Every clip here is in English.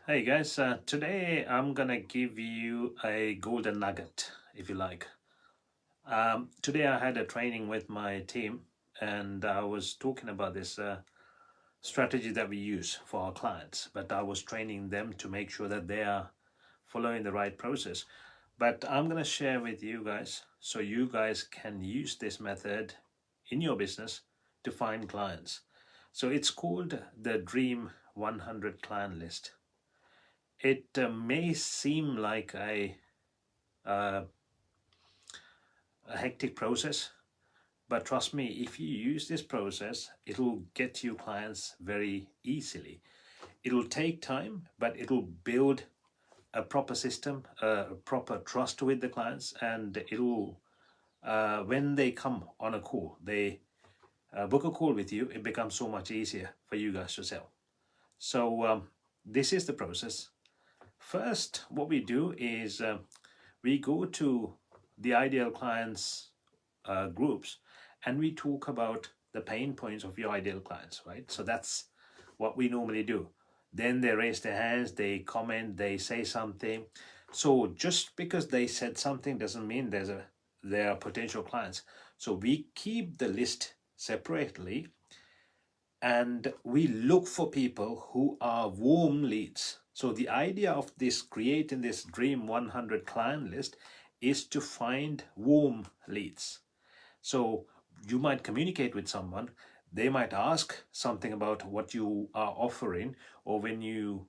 Hey guys, today I'm gonna give you a golden nugget, if you like. Today I had a training with my team and I was talking about this strategy that we use for our clients, but I was training them to make sure that they are following the right process. But I'm gonna share with you guys so you guys can use this method in your business to find clients. So it's called the Dream 100 Client List. It may seem like uh, a hectic process, but trust me, if you use this process, it'll get you clients very easily. It'll take time, but it'll build a proper system, a proper trust with the clients, and it'll, when they come on a call, they book a call with you, it becomes so much easier for you guys to sell. So this is the process. First, what we do is we go to the ideal clients groups and we talk about the pain points of your ideal clients, right? So that's what we normally do. Then they raise their hands, they comment, they say something. So just because they said something doesn't mean they are potential clients. So we keep the list separately and we look for people who are warm leads. So the idea of this creating this Dream 100 client list is to find warm leads. So you might communicate with someone, they might ask something about what you are offering, or when you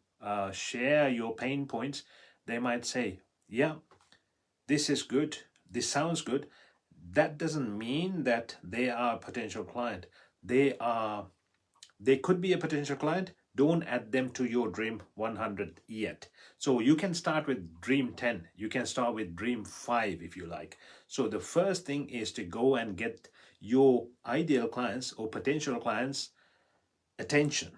share your pain points, they might say, yeah, this is good, this sounds good. That doesn't mean that they are a potential client. They could be a potential client. Don't add them to your Dream 100 yet. So you can start with Dream 10. You can start with Dream 5 if you like. So the first thing is to go and get your ideal clients or potential clients attention.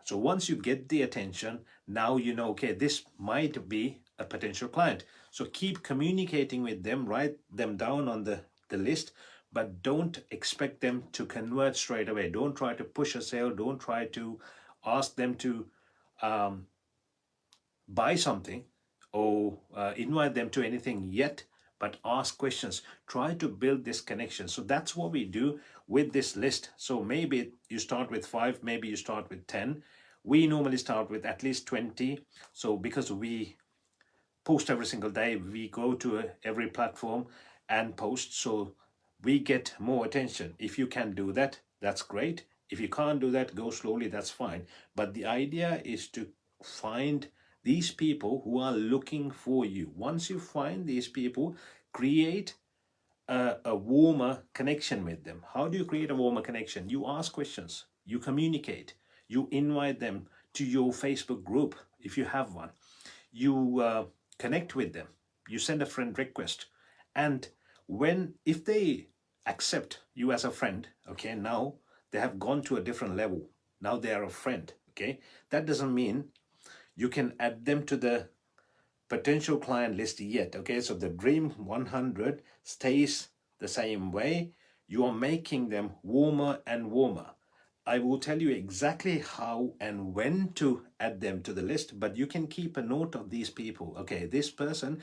So once you get the attention, now you know, okay, this might be a potential client. So keep communicating with them, write them down on the list, but don't expect them to convert straight away. Don't try to push a sale. Don't try to ask them to um, buy something or invite them to anything yet, but ask questions. Try to build this connection. So that's what we do with this list. So maybe you start with 5, maybe you start with 10. We normally start with at least 20. So because we post every single day, we go to every platform and post, so we get more attention. If you can do that, that's great. If you can't do that, go slowly, that's fine. But the idea is to find these people who are looking for you. Once you find these people, create a warmer connection with them. How do you create a warmer connection? You ask questions, you communicate, you invite them to your Facebook group if you have one. You connect with them, you send a friend request, and if they accept you as a friend, okay, now they have gone to a different level. Now they are a friend, okay. That doesn't mean you can add them to the potential client list yet, okay. So the Dream 100 stays the same way. You are making them warmer and warmer. I will tell you exactly how and when to add them to the list, but you can keep a note of these people. Okay, this person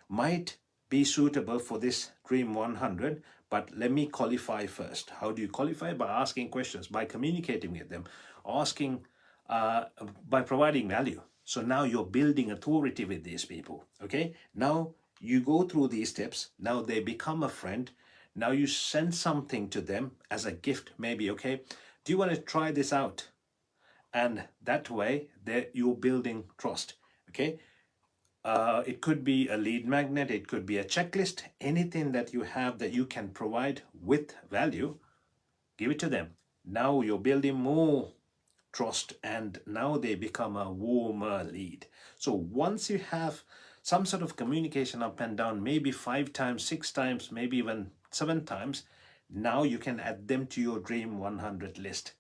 might be suitable for this Dream 100, but let me qualify first. How do you qualify? By asking questions, by communicating with them, asking, by providing value. So now you're building authority with these people. Okay, now you go through these steps. Now they become a friend. Now you send something to them as a gift, maybe. Okay, do you want to try this out? And that way you're building trust. Okay, it could be a lead magnet, it could be a checklist, anything that you have that you can provide with value, give it to them. Now you're building more trust and now they become a warmer lead. So once you have some sort of communication up and down, maybe 5 times, 6 times, maybe even 7 times, now you can add them to your Dream 100 list.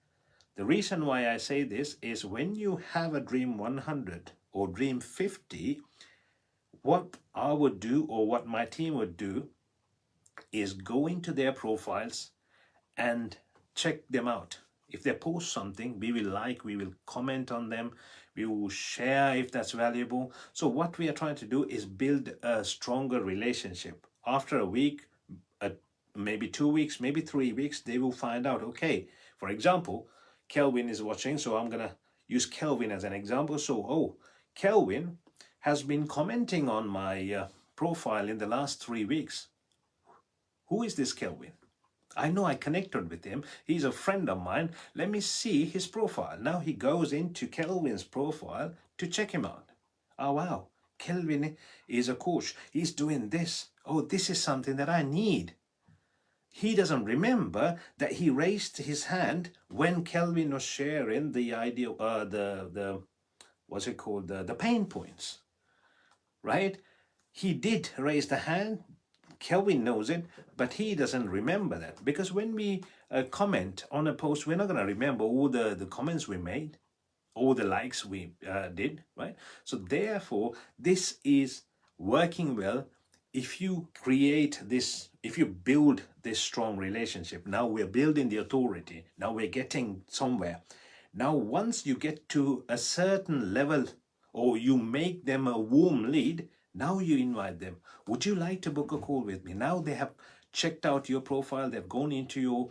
The reason why I say this is when you have a Dream 100 or Dream 50, what I would do or what my team would do is go into their profiles and check them out. If they post something, we will like, we will comment on them, we will share if that's valuable. So what we are trying to do is build a stronger relationship. After a week, maybe 2 weeks, maybe 3 weeks, they will find out, okay, for example, Kelvin is watching, so I'm gonna use Kelvin as an example. So, oh, Kelvin has been commenting on my profile in the last 3 weeks. Who is this Kelvin? I know I connected with him. He's a friend of mine. Let me see his profile. Now he goes into Kelvin's profile to check him out. Oh, wow. Kelvin is a coach. He's doing this. Oh, this is something that I need. He doesn't remember that he raised his hand when Kelvin was sharing the idea, what's it called, the pain points, right? He did raise the hand. Kelvin knows it, but he doesn't remember that, because when we comment on a post, we're not going to remember all the comments we made, all the likes we did, right? So therefore, this is working well. If you create this, if you build this strong relationship, now we're building the authority, now we're getting somewhere. Now, once you get to a certain level, or you make them a warm lead, now you invite them. Would you like to book a call with me? Now they have checked out your profile, they've gone into your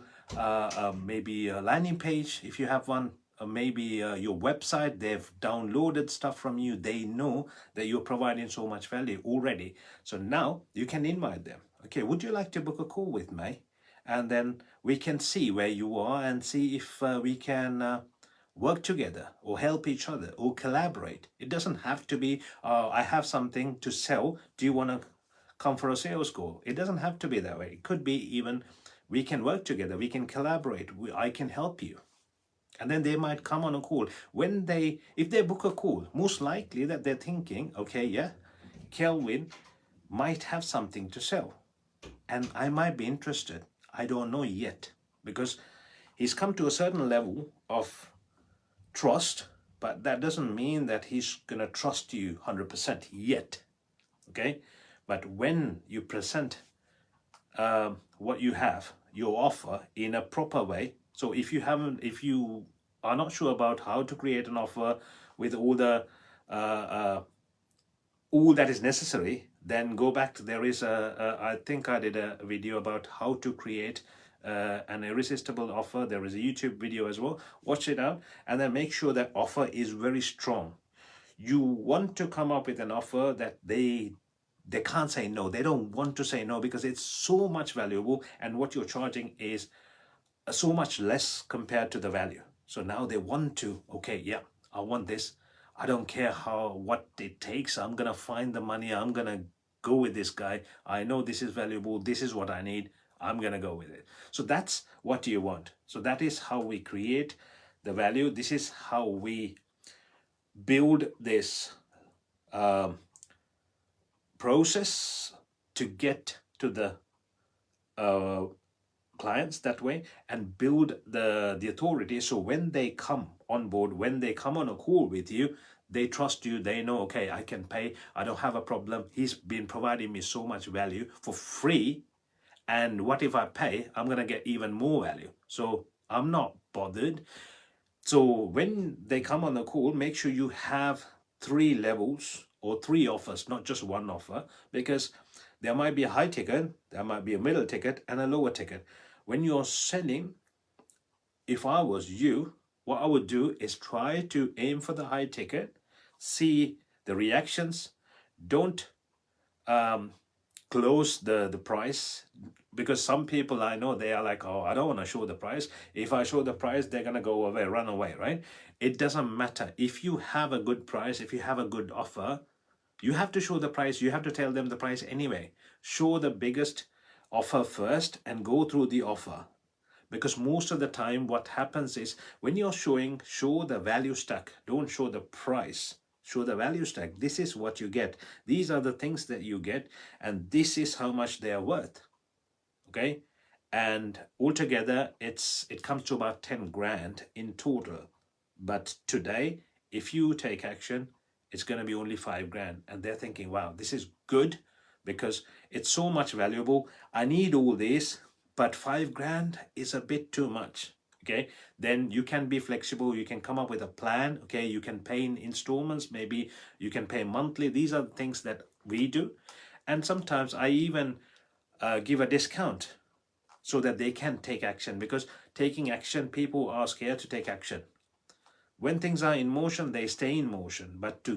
maybe a landing page, if you have one, maybe your website, they've downloaded stuff from you, they know that you're providing so much value already. So now you can invite them. Okay, would you like to book a call with me? And then we can see where you are and see if we can work together or help each other or collaborate. It doesn't have to be, I have something to sell, do you want to come for a sales call? It doesn't have to be that way. It could be even, we can work together, we can collaborate, I can help you. And then they might come on a call. When they, if they book a call, most likely that they're thinking, okay, yeah, Kelvin might have something to sell and I might be interested. I don't know yet, because he's come to a certain level of trust, but that doesn't mean that he's gonna trust you 100% yet. Okay, but when you present what you have, your offer, in a proper way. So if you are not sure about how to create an offer with all the all that is necessary, then go back to, there is I think I did a video about how to create an irresistible offer. There is a YouTube video as well. Watch it out, and then make sure that offer is very strong. You want to come up with an offer that they can't say no. They don't want to say no, because it's so much valuable, and what you're charging is so much less compared to the value. So now they want to, okay, yeah, I want this. I don't care what it takes. I'm gonna find the money. I'm gonna go with this guy. I know this is valuable. This is what I need. I'm gonna go with it. So that's what you want. So that is how we create the value. This is how we build this process to get to the clients that way, and build the authority. So when they come on board, when they come on a call with you, they trust you. They know, okay, I can pay. I don't have a problem. He's been providing me so much value for free. And what if I pay? I'm going to get even more value. So I'm not bothered. So when they come on the call, make sure you have 3 levels or 3 offers, not just one offer, because there might be a high ticket, there might be a middle ticket, and a lower ticket. When you're selling, if I was you, what I would do is try to aim for the high ticket, see the reactions. Don't close the price, because some people I know, they are like, oh, I don't want to show the price. If I show the price, they're gonna go away, run away, right? It doesn't matter. If you have a good price, if you have a good offer, you have to show the price. You have to tell them the price anyway. Show the biggest offer first and go through the offer, because most of the time what happens is, when you're showing, show the value stack. Don't show the price. Show the value stack. This is what you get. These are the things that you get, and this is how much they are worth. Okay, and altogether it comes to about 10 grand in total. But today, if you take action, it's going to be only 5 grand, and they're thinking, wow, this is good, because it's so much valuable. I need all this, but 5 grand is a bit too much. okay, then you can be flexible. You can come up with a plan. Okay, you can pay in installments, maybe you can pay monthly. These are the things that we do. And sometimes I even give a discount so that they can take action, because taking action, people are scared to take action. When things are in motion, they stay in motion, but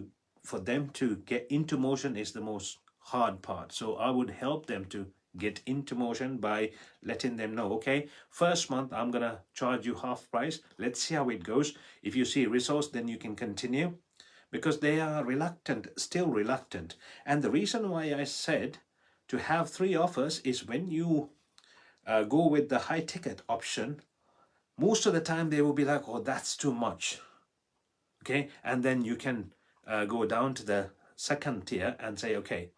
for them to get into motion is the most hard part. So I would help them to get into motion by letting them know, okay, first month I'm gonna charge you half price, let's see how it goes. If you see results, then you can continue, because they are reluctant, still reluctant. And the reason why I said to have 3 offers is when you go with the high ticket option, most of the time they will be like, oh, that's too much. Okay, and then you can go down to the second tier and say, okay,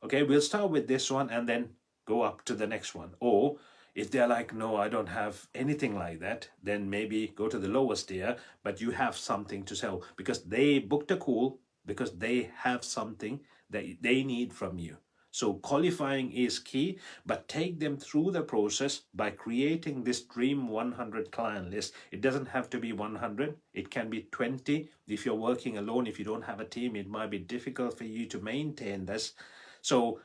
we'll start with this one and then go up to the next one. Or if they're like, no, I don't have anything like that, then maybe go to the lowest tier, but you have something to sell, because they booked a call because they have something that they need from you. So qualifying is key, but take them through the process by creating this Dream 100 client list. It doesn't have to be 100, it can be 20. If you're working alone, if you don't have a team, it might be difficult for you to maintain this. So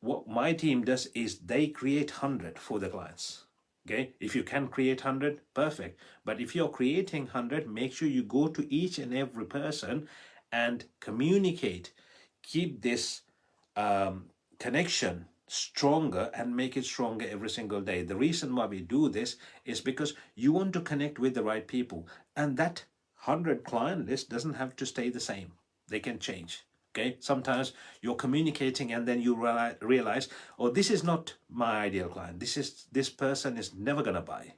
what my team does is they create 100 for the clients. Okay, if you can create 100, perfect. But if you're creating 100, make sure you go to each and every person and communicate. Keep this connection stronger and make it stronger every single day. The reason why we do this is because you want to connect with the right people, and that 100 client list doesn't have to stay the same. They can change. Okay, sometimes you're communicating and then you realize, oh, this is not my ideal client. This person is never gonna buy.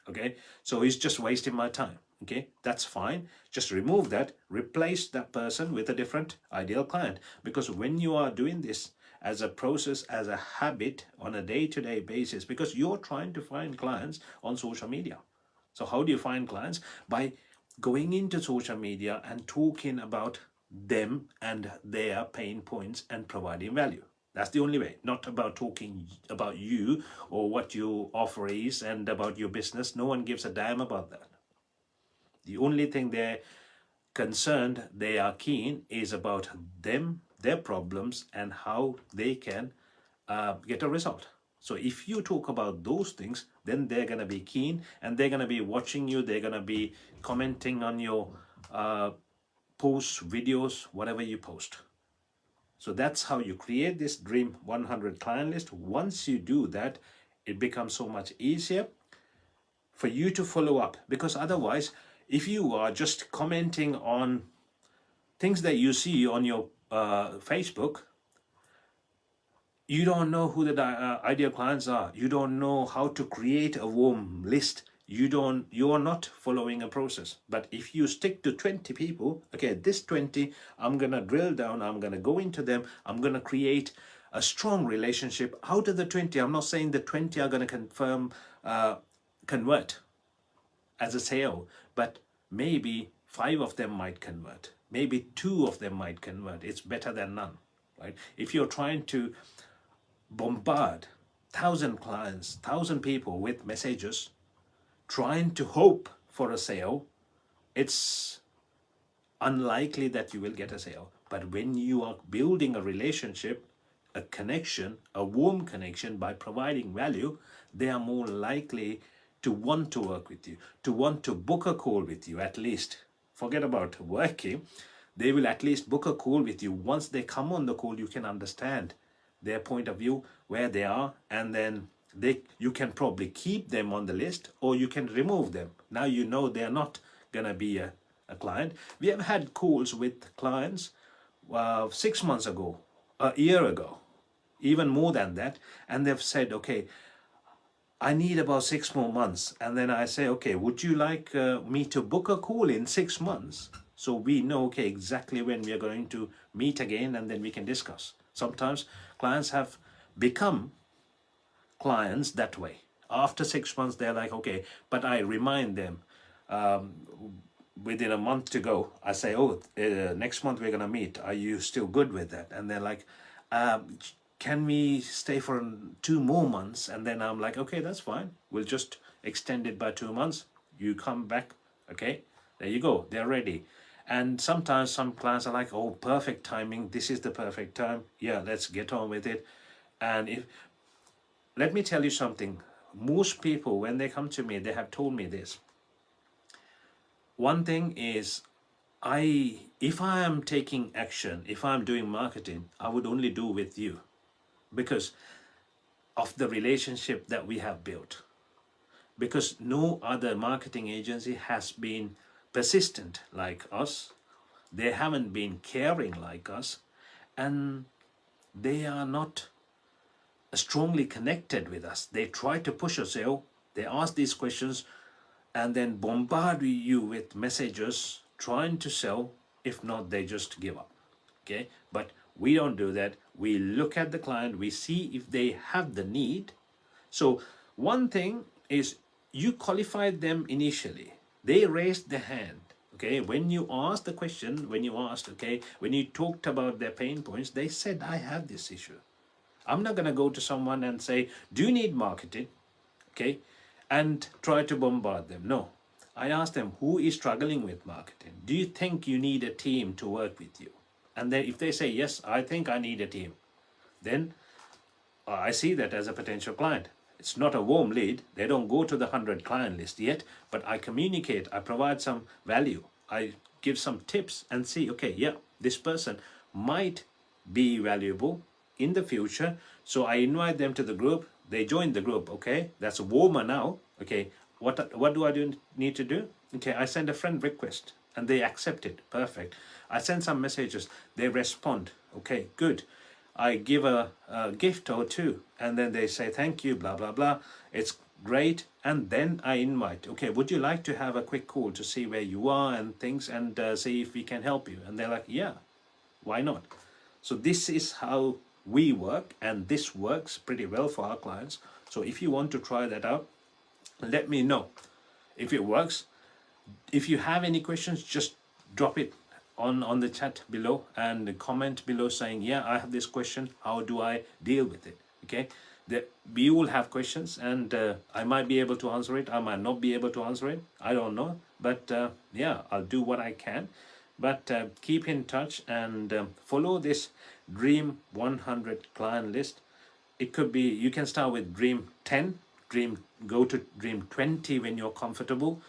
Okay, so he's just wasting my time. Okay, that's fine. Just remove that, replace that person with a different ideal client. Because when you are doing this as a process, as a habit on a day-to-day basis, because you're trying to find clients on social media. So how do you find clients? By going into social media and talking about them and their pain points and providing value. That's the only way, not about talking about you or what your offer is and about your business. No one gives a damn about that. The only thing they're concerned, they are keen, is about them, their problems, and how they can get a result. So if you talk about those things, then they're going to be keen and they're going to be watching you. They're going to be commenting on your posts, videos, whatever you post. So that's how you create this Dream 100 client list. Once you do that, it becomes so much easier for you to follow up, because otherwise, if you are just commenting on things that you see on your Facebook, you don't know who the ideal clients are. You don't know how to create a warm list. You are not following a process. But if you stick to 20 people, okay, this 20, I'm gonna drill down, I'm gonna go into them, I'm gonna create a strong relationship. Out of the 20, I'm not saying the 20 are gonna convert as a sale, but maybe 5 of them might convert. Maybe 2 of them might convert. It's better than none, right? If you're trying to bombard 1,000 clients, 1,000 people with messages, trying to hope for a sale, it's unlikely that you will get a sale. But when you are building a relationship, a connection, a warm connection by providing value, they are more likely to want to work with you, to want to book a call with you at least. Forget about working. They will at least book a call with you. Once they come on the call, you can understand their point of view, where they are, and then you can probably keep them on the list or you can remove them. Now you know they're not gonna be a client. We have had calls with clients 6 months ago, a year ago, even more than that, and they've said, okay, I need about 6 more months. And then I say, okay, would you like me to book a call in 6 months? So we know, okay, exactly when we are going to meet again, and then we can discuss. Sometimes clients have become clients that way. After 6 months, they're like, okay, but I remind them within a month to go. I say, oh, next month we're going to meet. Are you still good with that? And they're like, can we stay for 2 more months? And then I'm like, okay, that's fine. We'll just extend it by 2 months. you come back, okay, there you go, they're ready. And sometimes some clients are like, oh, perfect timing, this is the perfect time, yeah, let's get on with it. And if, let me tell you something, most people when they come to me, they have told me this. One thing is, if I am taking action, if I'm doing marketing, I would only do with you because of the relationship that we have built. Because no other marketing agency has been persistent like us. They haven't been caring like us, and they are not strongly connected with us. They try to push us out. They ask these questions and then bombard you with messages trying to sell. If not, they just give up. Okay, but we don't do that. We look at the client, we see if they have the need. So one thing is, you qualified them initially, they raised the hand. Okay, when you asked the question, when you asked, okay, when you talked about their pain points, they said, I have this issue. I'm not going to go to someone and say, do you need marketing? Okay, and try to bombard them. No, I asked them, who is struggling with marketing? Do you think you need a team to work with you? And then if they say, yes, I think I need a team, then I see that as a potential client. It's not a warm lead. They don't go to the 100 client list yet, but I communicate, I provide some value. I give some tips and see, okay, yeah, this person might be valuable in the future. So I invite them to the group. They join the group. Okay, that's warmer now. Okay, what do I need to do? Okay, I send a friend request and they accept it. Perfect. I send some messages. They respond. Okay, good. I give a gift or two and then they say thank you, blah blah blah, it's great. And then I invite, okay, would you like to have a quick call to see where you are and things, and see if we can help you? And they're like, yeah, why not? So this is how we work, and this works pretty well for our clients. So if you want to try that out, let me know if it works. If you have any questions, just drop it on the chat below and comment below saying, yeah, I have this question, how do I deal with it? Okay, we will have questions, and I might be able to answer it, I might not be able to answer it, I don't know, but yeah, I'll do what I can. But keep in touch and follow this Dream 100 client list. It could be, you can start with Dream 10, go to Dream 20 when you're comfortable,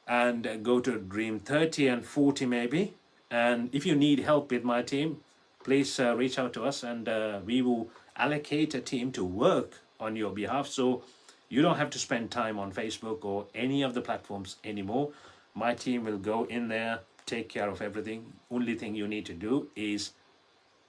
and go to Dream 30 and 40 maybe. And if you need help with my team, please reach out to us, and we will allocate a team to work on your behalf, so you don't have to spend time on Facebook or any of the platforms anymore. My team will go in there, take care of everything. Only thing you need to do is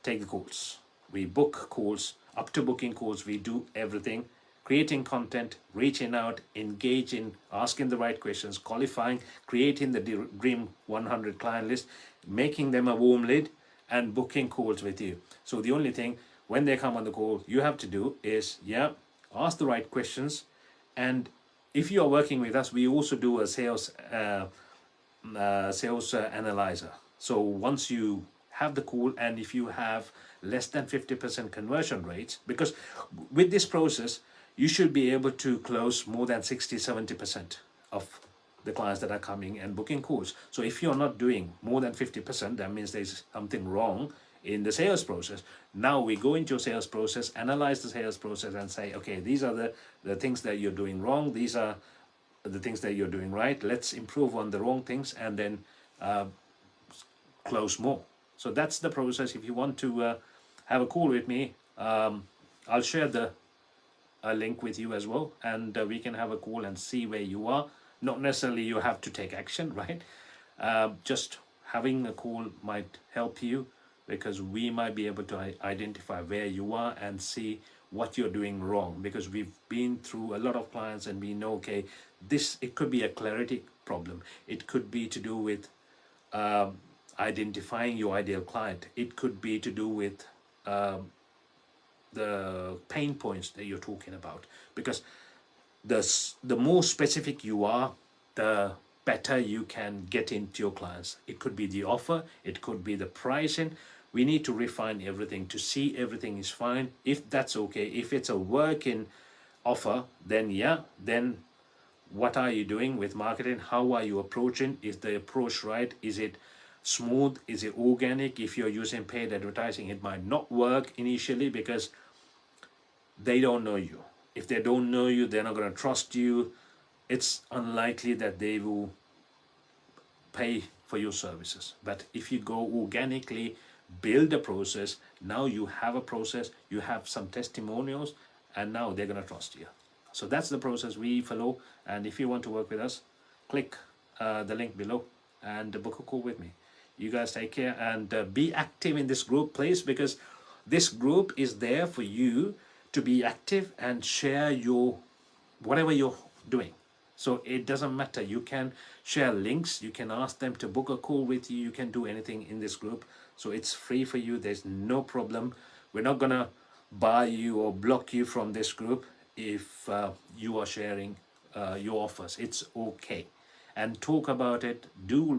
take the calls. We book calls, up to booking calls, we do everything. Creating content, reaching out, engaging, asking the right questions, qualifying, creating the Dream 100 client list, making them a warm lead, and booking calls with you. So the only thing, when they come on the call, you have to do is, yeah, ask the right questions. And if you are working with us, we also do a sales analyzer. So once you have the call, and if you have less than 50% conversion rates, because with this process you should be able to close more than 60-70% of the clients that are coming and booking calls. So if you're not doing more than 50%, that means there's something wrong in the sales process. Now we go into your sales process, analyze the sales process, and say, okay, these are the things that you're doing wrong, these are the things that you're doing right, let's improve on the wrong things, and then close more. So that's the process. If you want to have a call with me, I'll share the link with you as well, and we can have a call and see where you are. Not necessarily you have to take action, right? Just having a call might help you, because we might be able to identify where you are and see what you're doing wrong, because we've been through a lot of clients and we know, okay, this, it could be a clarity problem, it could be to do with identifying your ideal client, it could be to do with the pain points that you're talking about. Because the more specific you are, the better you can get into your clients. It could be the offer, it could be the pricing. We need to refine everything to see everything is fine. If that's okay, if it's a working offer, then yeah, then what are you doing with marketing, how are you approaching, is the approach right, is it smooth, is it organic. If you're using paid advertising, it might not work initially because they don't know you. If they don't know you, they're not going to trust you. It's unlikely that they will pay for your services. But if you go organically, build a process, now you have a process, you have some testimonials, and now they're going to trust you. So that's the process we follow. And if you want to work with us, click the link below and book a call with me. You guys take care and be active in this group, please, because this group is there for you to be active and share your whatever you're doing. So it doesn't matter. You can share links. You can ask them to book a call with you. You can do anything in this group. So it's free for you. There's no problem. We're not going to buy you or block you from this group if you are sharing your offers. It's okay. And talk about it. Do